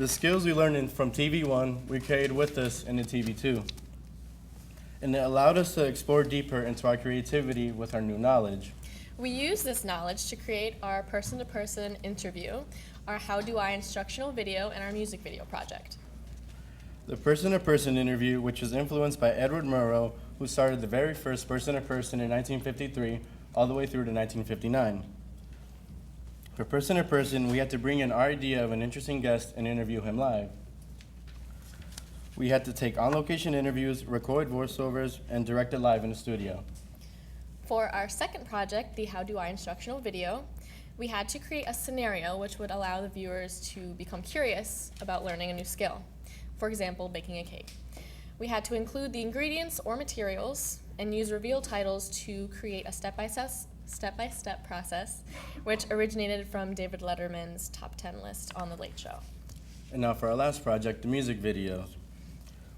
The skills we learned from TV1, we carried with us into TV2. And it allowed us to explore deeper into our creativity with our new knowledge. We use this knowledge to create our person-to-person interview, our How Do I instructional video, and our music video project. The person-to-person interview, which was influenced by Edward Murrow, who started the very first person-to-person in 1953 all the way through to 1959. For person-to-person, we had to bring in our idea of an interesting guest and interview him live. We had to take on-location interviews, record voiceovers, and direct it live in the studio. For our second project, the How Do I instructional video, we had to create a scenario which would allow the viewers to become curious about learning a new skill. For example, baking a cake. We had to include the ingredients or materials and use reveal titles to create a step-by-step process, which originated from David Letterman's top 10 list on The Late Show. And now for our last project, the music videos.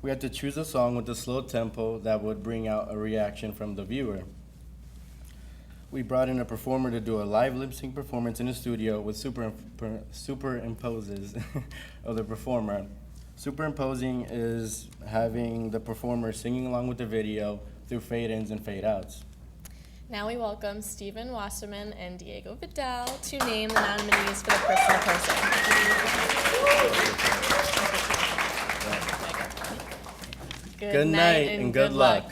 We had to choose a song with a slow tempo that would bring out a reaction from the viewer. We brought in a performer to do a live lip-sync performance in the studio with superimposes of the performer. Superimposing is having the performer singing along with the video through fade-ins and fade-outs. Now we welcome Stephen Wasserman and Diego Vidal to name the nominees for the person-to-person. Good night and good luck.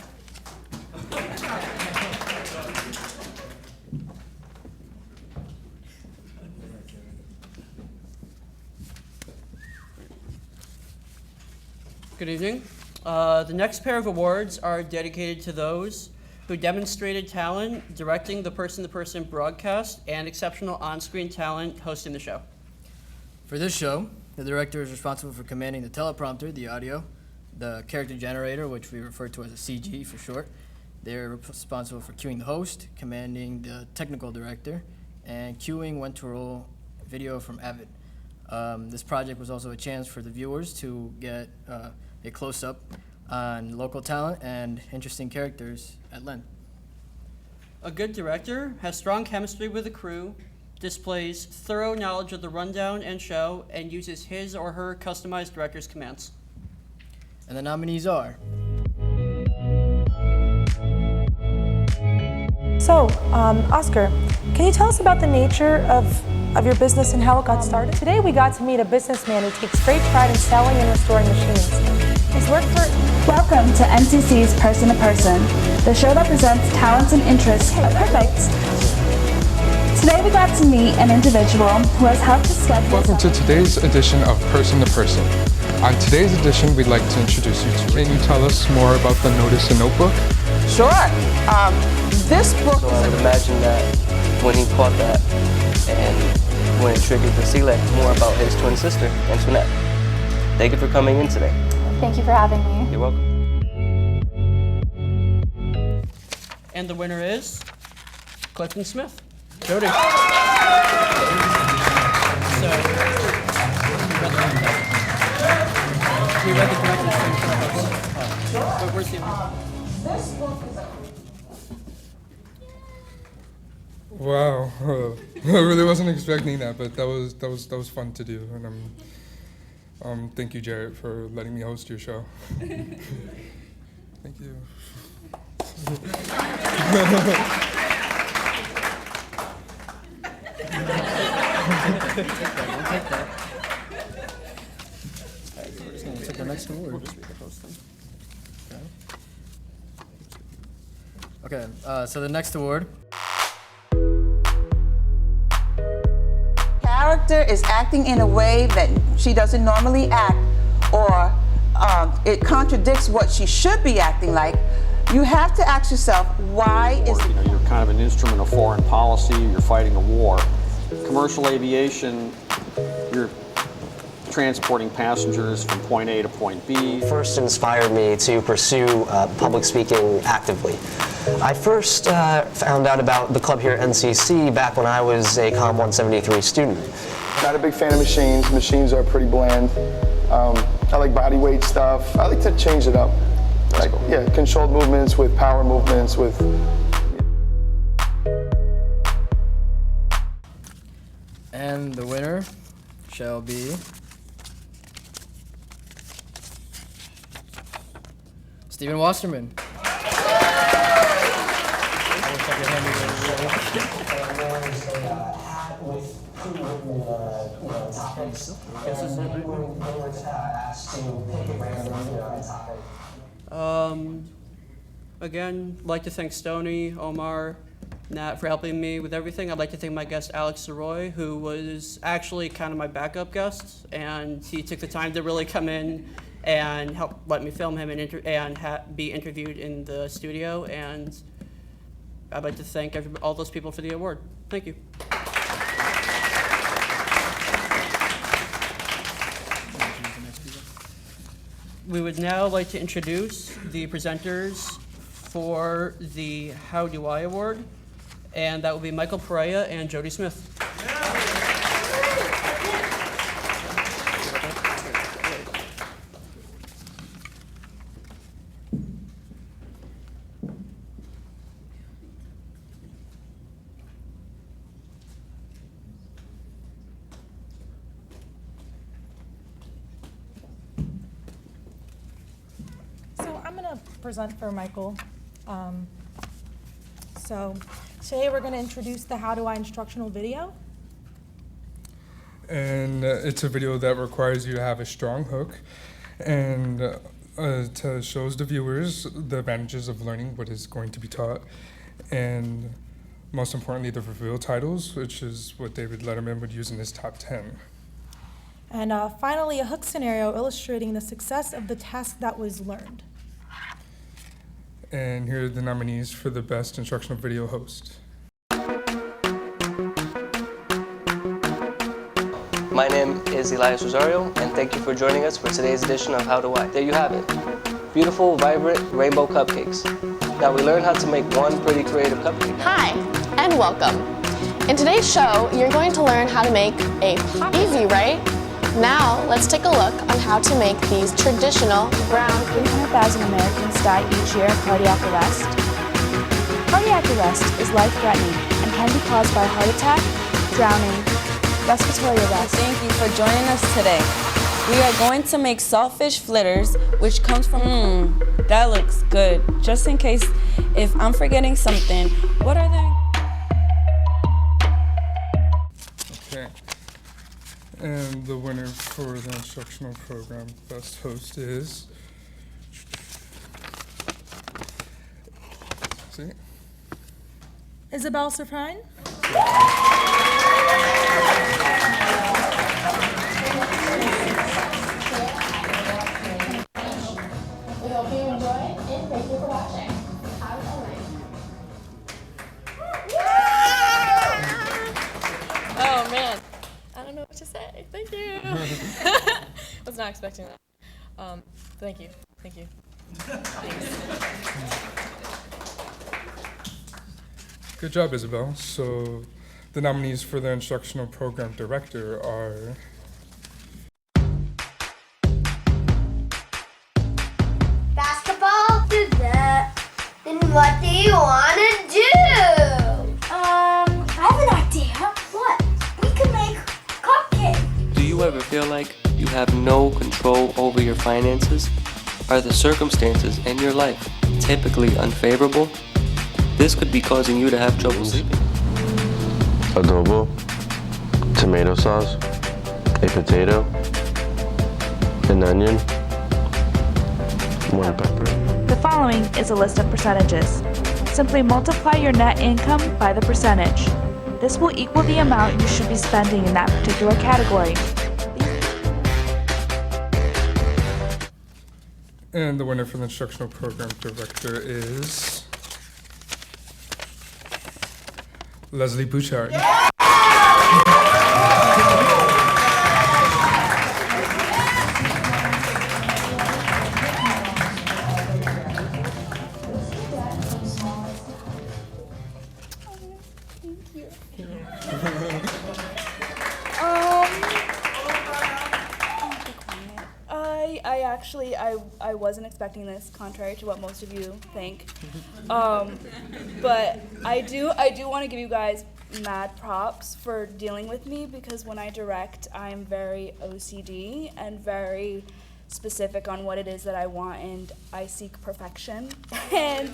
Good evening. The next pair of awards are dedicated to those who demonstrated talent directing the person-to-person broadcast and exceptional on-screen talent hosting the show. For this show, the director is responsible for commanding the teleprompter, the audio, the character generator, which we refer to as a CG for short. They're responsible for cueing the host, commanding the technical director, and cueing when to roll video from AVA. This project was also a chance for the viewers to get a close-up on local talent and interesting characters at Len. A good director has strong chemistry with the crew, displays thorough knowledge of the rundown and show, and uses his or her customized director's commands. And the nominees are... So, Oscar, can you tell us about the nature of your business and how it got started? Today we got to meet a businessman who takes great pride in selling and restoring machines. He's worked for... Welcome to NCC's Person to Person, the show that presents talents and interests. Perfect. Today we got to meet an individual who has helped to schedule... Welcome to today's edition of Person to Person. On today's edition, we'd like to introduce you to... Can you tell us more about the Notice a Notebook? Sure. This book... So I would imagine that when he caught that and when it triggered the CLEC, more about his twin sister, Antoinette. Thank you for coming in today. Thank you for having me. You're welcome. And the winner is Clifton Smith. Jody. So, we read the director's thing for us. But where's the This book is... Wow, I really wasn't expecting that, but that was fun to do, and thank you, Jarrett, for letting me host your show. Thank you. Take the next award. Okay, so the next award. Character is acting in a way that she doesn't normally act, or it contradicts what she should be acting like. You have to ask yourself, why is it... You're kind of an instrument of foreign policy, you're fighting a war. Commercial aviation, you're transporting passengers from point A to point B. First inspired me to pursue public speaking actively. I first found out about the club here at NCC back when I was a Com 173 student. Not a big fan of machines. Machines are pretty bland. I like body weight stuff. I like to change it up. Like, cool. Yeah, controlled movements with power movements with... And the winner shall be Stephen Wasserman. Again, I'd like to thank Stoney, Omar, Nat for helping me with everything. I'd like to thank my guest, Alex Soroy, who was actually kind of my backup guest, and he took the time to really come in and help let me film him and be interviewed in the studio. And I'd like to thank all those people for the award. Thank you. We would now like to introduce the presenters for the How Do I Award, and that will be Michael Pereira and Jody Smith. So I'm going to present for Michael. So today we're going to introduce the How Do I instructional video. And it's a video that requires you to have a strong hook and shows the viewers the advantages of learning what is going to be taught, and most importantly the reveal titles, which is what David Letterman would use in his top 10. And finally, a hook scenario illustrating the success of the task that was learned. And here are the nominees for the Best Instructional Video Host. My name is Elias Rosario, and thank you for joining us for today's edition of How Do I. There you have it. Beautiful, vibrant rainbow cupcakes. Now we learned how to make one pretty creative cupcake. Hi, and welcome. In today's show, you're going to learn how to make a pop. Easy, right? Now, let's take a look on how to make these traditional Around 300,000 Americans die each year of cardiac arrest. Cardiac arrest is life-threatening and can be caused by heart attack, drowning, respiratory arrest. Thank you for joining us today. We are going to make saltfish fritters, which comes from, that looks good. Just in case if I'm forgetting something, what are they? Okay. And the winner for the instructional program Best Host is... See? Isabel Surpine. We hope you enjoy and thank you for watching. Have a night. Oh man, I don't know what to say. Thank you. Was not expecting that. Thank you. Thank you. Thanks. Good job, Isabel. So the nominees for the instructional program director are... Basketball? Do that. Then what do you want to do? I have an idea. What? We can make cupcakes. Do you ever feel like you have no control over your finances? Are the circumstances in your life typically unfavorable? This could be causing you to have trouble sleeping. Adobo, tomato sauce, a potato, an onion, 1 pepper. The following is a list of percentages. Simply multiply your net income by the percentage. This will equal the amount you should be spending in that particular category. And the winner for the instructional program director is... Leslie Bouchard. I wasn't expecting this, contrary to what most of you think. But I do want to give you guys mad props for dealing with me, because when I direct, I'm very OCD and very specific on what it is that I want, and I seek perfection. and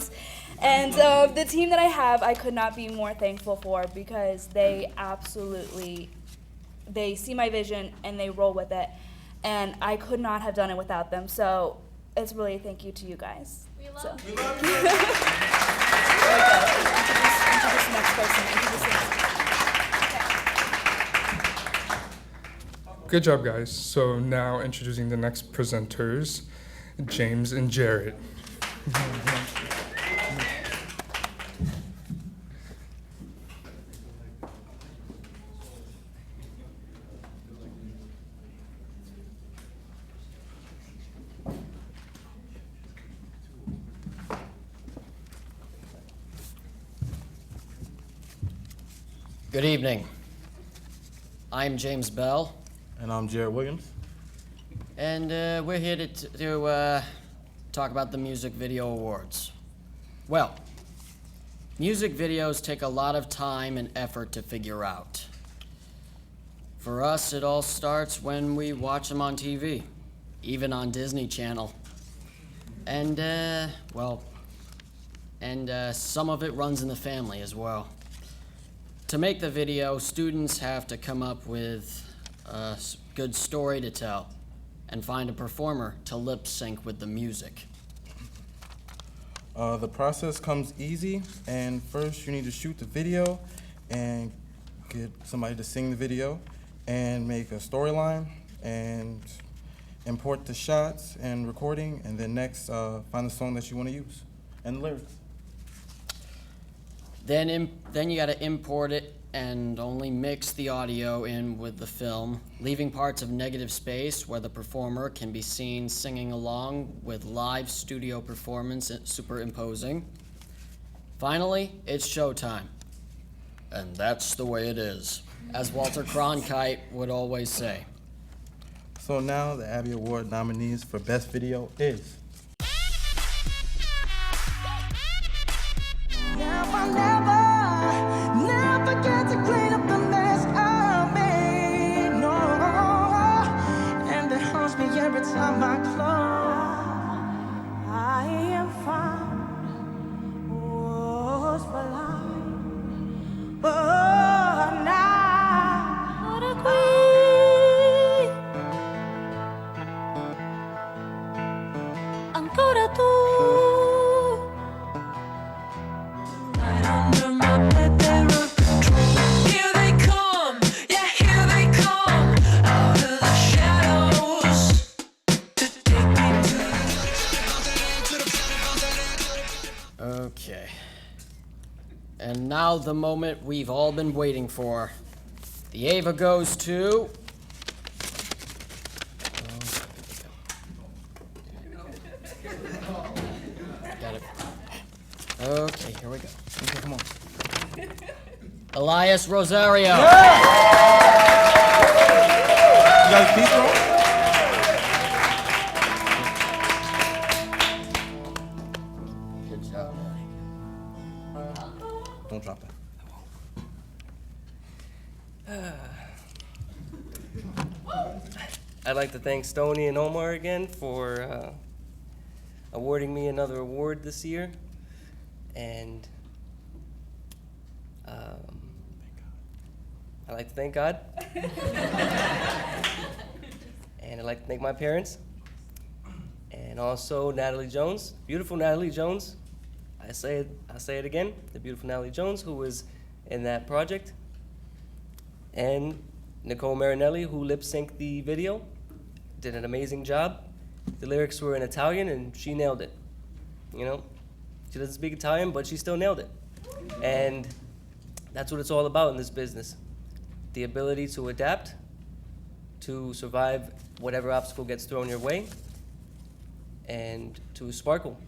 the team that I have, I could not be more thankful for, because they see my vision and they roll with it, and I could not have done it without them. So it's really a thank you to you guys. We love you. There we go. Introduce the next person. Good job, guys. So now introducing the next presenters, James and Jarrett. Good evening. I'm James Bell. And I'm Jarrett Williams. And we're here to talk about the Music Video Awards. Well, music videos take a lot of time and effort to figure out. For us, it all starts when we watch them on TV, even on Disney Channel. And, some of it runs in the family as well. To make the video, students have to come up with a good story to tell and find a performer to lip sync with the music. The process comes easy, and first you need to shoot the video and get somebody to sing the video and make a storyline and import the shots and recording, and then next find the song that you want to use and the lyrics. Then you gotta import it and only mix the audio in with the film, leaving parts of negative space where the performer can be seen singing along with live studio performance superimposing. Finally, it's showtime. And that's the way it is, as Walter Cronkite would always say. So now the AVA Award nominees for Best Video is every time I close, I am found was blind, but now what a queen. Ancora tu. Right under my bed there are controls. Here they come, yeah, here they come, out of the shadows. Okay. And now the moment we've all been waiting for. The AVA goes to... Got it. Okay, here we go. Okay, come on. Elias Rosario. You guys peace roll? Good job. Don't drop that. I'd like to thank Stoney and Omar again for awarding me another award this year. And I'd like to thank God. And I'd like to thank my parents. And also Natalie Jones, beautiful Natalie Jones. I say it again, the beautiful Natalie Jones, who was in that project. And Nicole Marinelli, who lip-synced the video, did an amazing job. The lyrics were in Italian, and she nailed it. You know, she doesn't speak Italian, but she still nailed it. And that's what it's all about in this business. The ability to adapt, to survive whatever obstacle gets thrown your way, and to sparkle,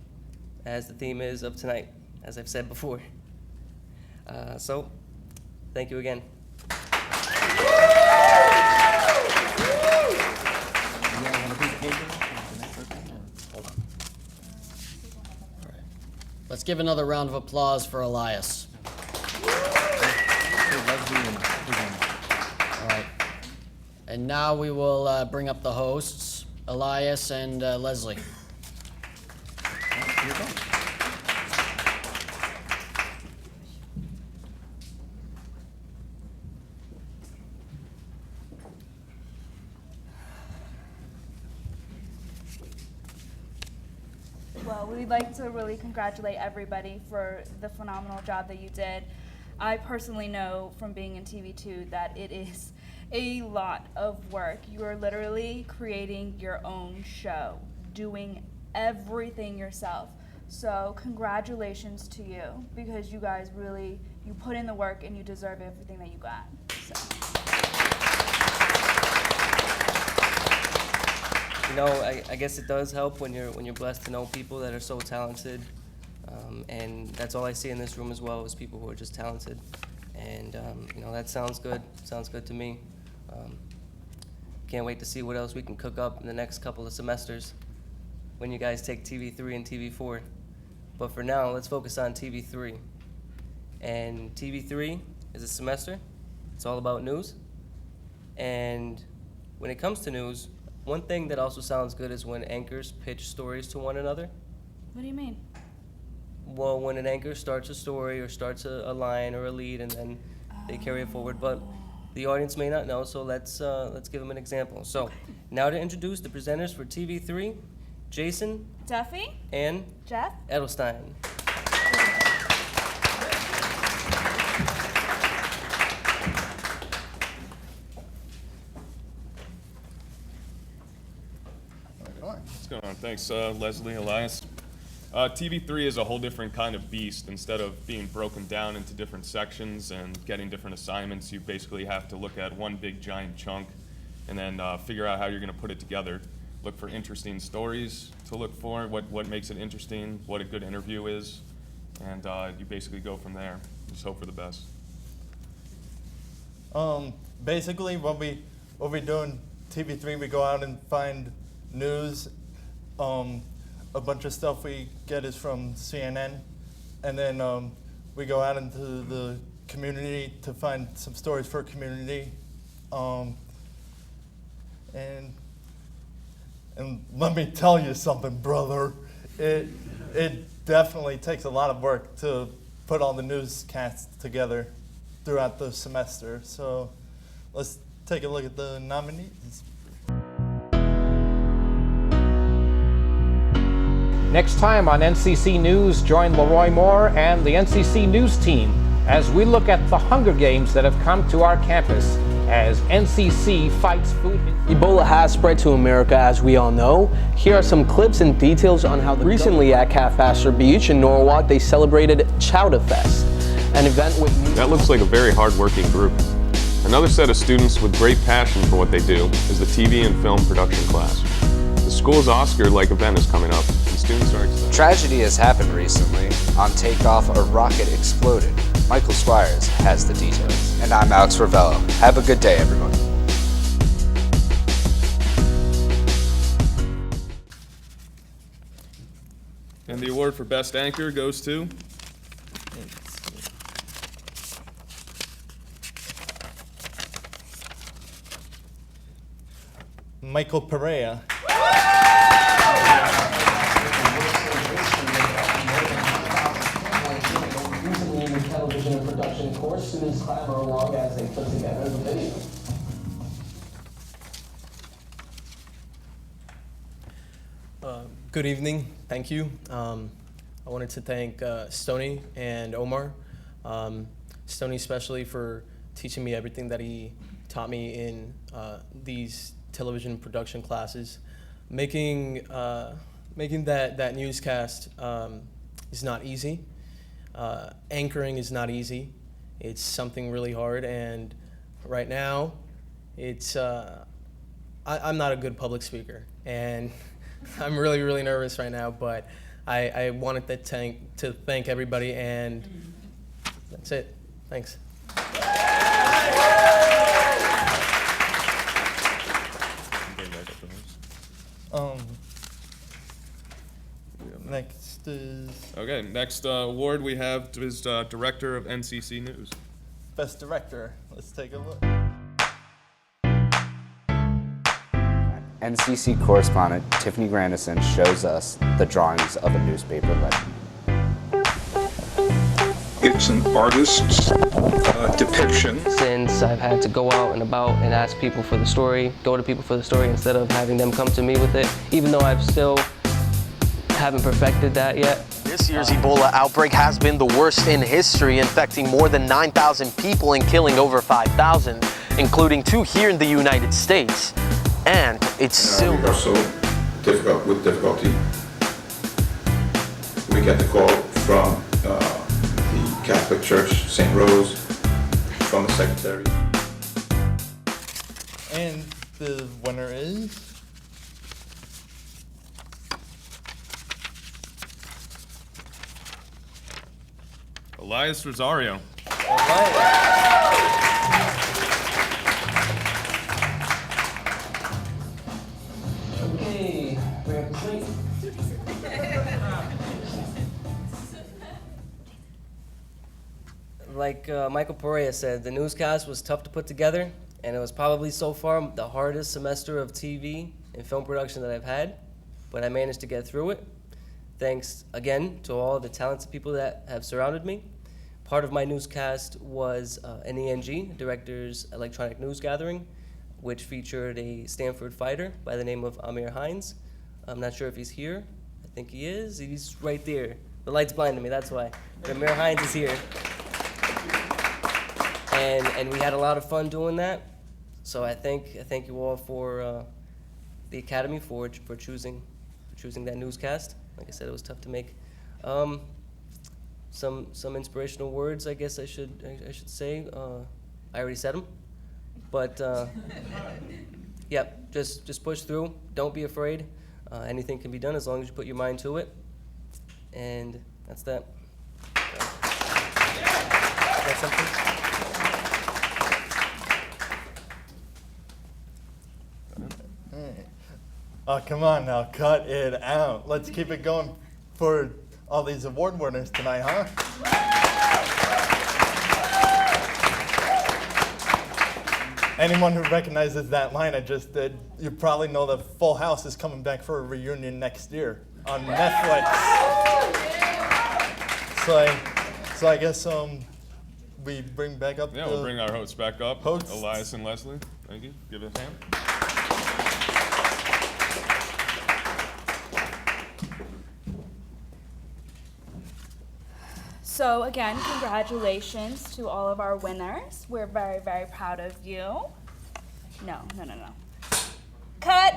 as the theme is of tonight, as I've said before. So, thank you again. Let's give another round of applause for Elias. All right. And now we will bring up the hosts. Elias, and Leslie. Here you go. Well, we'd like to really congratulate everybody for the phenomenal job that you did. I personally know from being in TV2 that it is a lot of work. You are literally creating your own show, doing everything yourself. So congratulations to you, because you guys really, you put in the work and you deserve everything that you got. So. You know, I guess it does help when you're blessed to know people that are so talented, and that's all I see in this room as well, is people who are just talented, and you know, that sounds good. Sounds good to me. Can't wait to see what else we can cook up in the next couple of semesters when you guys take TV3 and TV4. But for now, let's focus on TV3. And TV3 is a semester. It's all about news. And when it comes to news, one thing that also sounds good is when anchors pitch stories to one another. What do you mean? Well, when an anchor starts a story or starts a line or a lead, and then they carry it forward. But the audience may not know, so let's give them an example. So now to introduce the presenters for TV3, Jason, Duffy, and Jeff, Edelstein. What's going on? Thanks, Leslie, Elias. TV3 is a whole different kind of beast. Instead of being broken down into different sections and getting different assignments, you basically have to look at one big giant chunk and then figure out how you're going to put it together. Look for interesting stories to look for, what makes it interesting, what a good interview is, and you basically go from there. Just hope for the best. Basically, when we do in TV3, we go out and find news. A bunch of stuff we get is from CNN, and then we go out into the community to find some stories for community. And let me tell you something, brother. It definitely takes a lot of work to put all the newscasts together throughout the semester. So let's take a look at the nominees. Next time on NCC News, join Leroy Moore and the NCC News team as we look at the Hunger Games that have come to our campus as NCC fights food. Ebola has spread to America, as we all know. Here are some clips and details on how recently at Calfasher Beach in Norwalk they celebrated Chowder Fest, an event with... That looks like a very hard-working group. Another set of students with great passion for what they do is the TV and film production class. The school's Oscar-like event is coming up, and students are excited. Tragedy has happened recently. On takeoff, a rocket exploded. Michael Squires has the details. And I'm Alex Ravello. Have a good day, everyone. And the award for Best Anchor goes to... Michael Perea. Television and production course, students clamor along as they put together the video. Good evening, thank you. I wanted to thank Stoney and Omar. Stoney especially for teaching me everything that he taught me in these television production classes. Making that newscast is not easy. Anchoring is not easy. It's something really hard, and right now, it's I'm not a good public speaker, and I'm really, really nervous right now, but I wanted to thank everybody, and that's it. Thanks. Next is... Okay, next award we have is Director of NCC News. Best Director. Let's take a look. NCC correspondent Tiffany Grandison shows us the drawings of a newspaper legend. It's an artist's depiction. Since I've had to go out and about and ask people for the story, go to people for the story instead of having them come to me with it, even though I've still haven't perfected that yet. This year's Ebola outbreak has been the worst in history, infecting more than 9,000 people and killing over 5,000, including 2 here in the United States. And it's still Also difficult with difficulty. We get the call from the Catholic Church, St. Rose, from the secretary. And the winner is Elias Rosario. Okay, grab a plate. Like Michael Perea said, the newscast was tough to put together, and it was probably so far the hardest semester of TV and film production that I've had, but I managed to get through it. Thanks again to all the talented people that have surrounded me. Part of my newscast was an ENG, Director's Electronic News Gathering, which featured a Stanford fighter by the name of Amir Hines. I'm not sure if he's here. I think he is. He's right there. The light's blinding me, that's why. But Amir Hines is here. And we had a lot of fun doing that. So I thank you all for the Academy for choosing that newscast. Like I said, it was tough to make. Some inspirational words, I guess I should say. I already said them, but yep, just push through. Don't be afraid. Anything can be done as long as you put your mind to it. And that's that. Got something? Oh, come on now, cut it out. Let's keep it going for all these award winners tonight, huh? Anyone who recognizes that line I just did, you probably know that Full House is coming back for a reunion next year on Netflix. So I guess we bring back up. Yeah, we'll bring our hosts back up. Hosts. Elias and Leslie. Thank you. Give it a hand. So again, congratulations to all of our winners. We're very, very proud of you. No. Cut!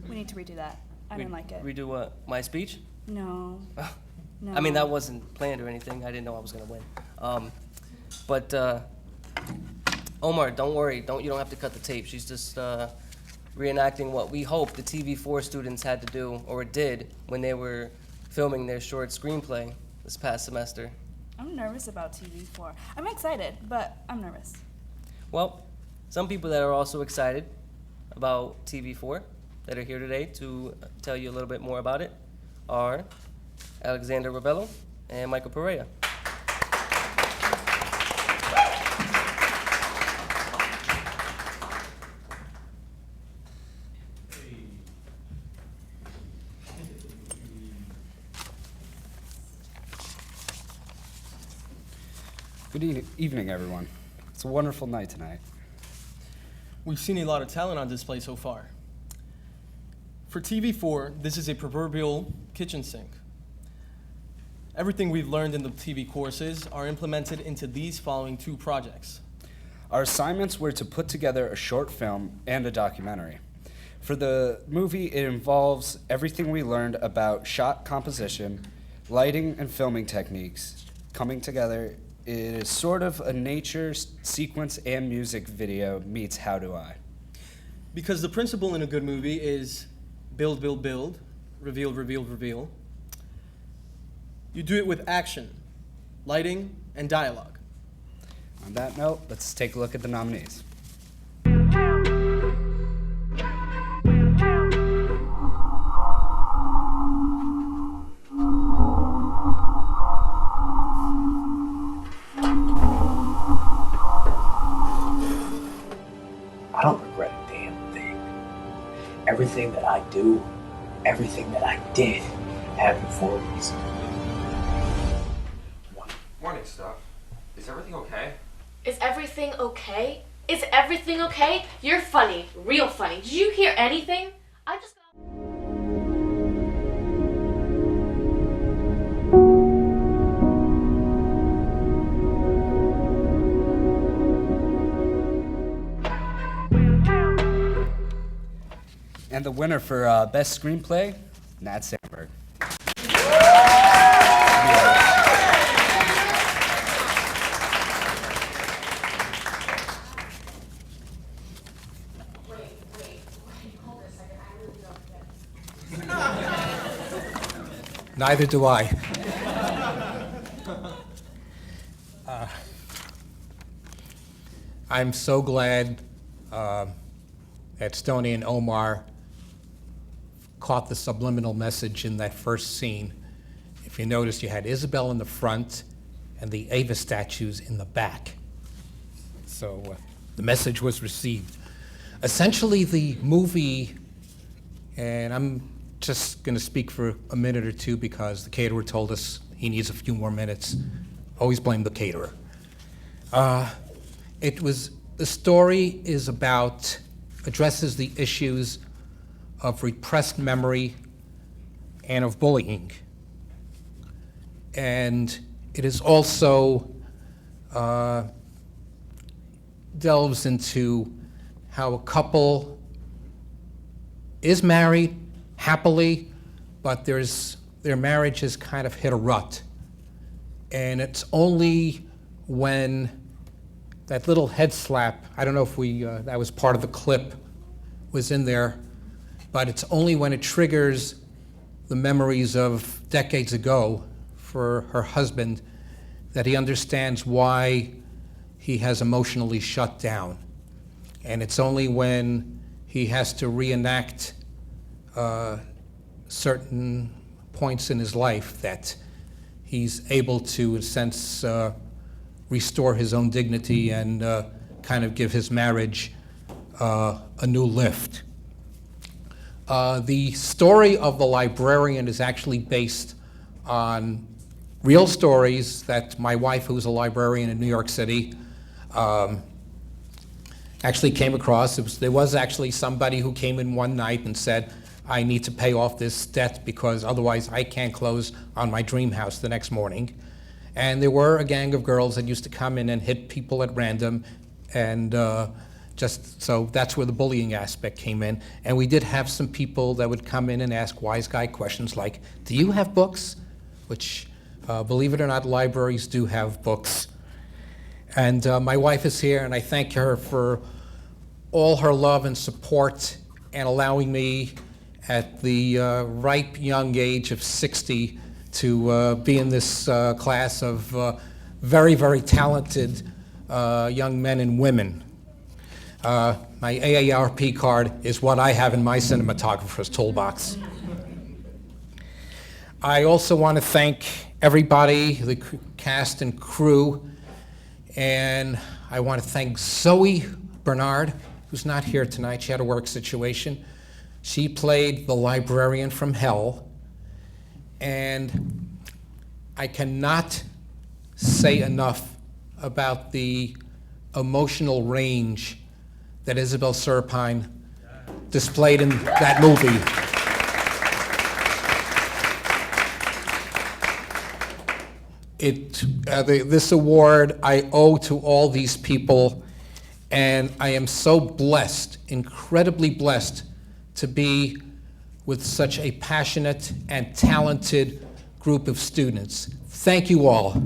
We need to redo that. I didn't like it. Redo what? My speech? No. No. I mean, that wasn't planned or anything. I didn't know I was gonna win. But Omar, don't worry. You don't have to cut the tape. She's just reenacting what we hope the TV4 students had to do or did when they were filming their short screenplay this past semester. I'm nervous about TV4. I'm excited, but I'm nervous. Well, some people that are also excited about TV4 that are here today to tell you a little bit more about it are Alexander Ravello and Michael Perea. Good evening, everyone. It's a wonderful night tonight. We've seen a lot of talent on display so far. For TV4, this is a proverbial kitchen sink. Everything we've learned in the TV courses are implemented into these following 2 projects. Our assignments were to put together a short film and a documentary. For the movie, it involves everything we learned about shot composition, lighting, and filming techniques coming together. It is sort of a nature sequence and music video meets How Do I? Because the principle in a good movie is build, build, build, reveal, reveal, reveal. You do it with action, lighting, and dialogue. On that note, let's take a look at the nominees. I don't regret a damn thing. Everything that I do, everything that I did happened for a reason. Morning, Stuff. Is everything okay? Is everything okay? Is everything okay? You're funny. Real funny. Did you hear anything? I just... And the winner for Best Screenplay, Nat Sandberg. Neither do I. I'm so glad that Stoney and Omar caught the subliminal message in that first scene. If you notice, you had Isabel in the front and the AVA statues in the back. So the message was received. Essentially, the movie, and I'm just going to speak for a minute or two because the caterer told us he needs a few more minutes. Always blame the caterer. The story is about, addresses the issues of repressed memory and of bullying. And it is also delves into how a couple is married happily, but their marriage has kind of hit a rut. And it's only when that little head slap, I don't know if that was part of the clip, was in there, but it's only when it triggers the memories of decades ago for her husband that he understands why he has emotionally shut down. And it's only when he has to reenact certain points in his life that he's able to, in a sense, restore his own dignity and kind of give his marriage a new lift. The story of the librarian is actually based on real stories that my wife, who's a librarian in New York City, actually came across. There was actually somebody who came in one night and said, I need to pay off this debt because otherwise I can't close on my dream house the next morning. And there were a gang of girls that used to come in and hit people at random, and just so that's where the bullying aspect came in. And we did have some people that would come in and ask wise guy questions like, do you have books? Which, believe it or not, libraries do have books. And my wife is here, and I thank her for all her love and support and allowing me at the ripe young age of 60 to be in this class of very, very talented young men and women. My AARP card is what I have in my cinematographer's toolbox. I also want to thank everybody, the cast and crew, and I want to thank Zoe Bernard, who's not here tonight. She had a work situation. She played the librarian from hell, and I cannot say enough about the emotional range that Isabel Serpine displayed in that movie. This award I owe to all these people, and I am so blessed, incredibly blessed, to be with such a passionate and talented group of students. Thank you all.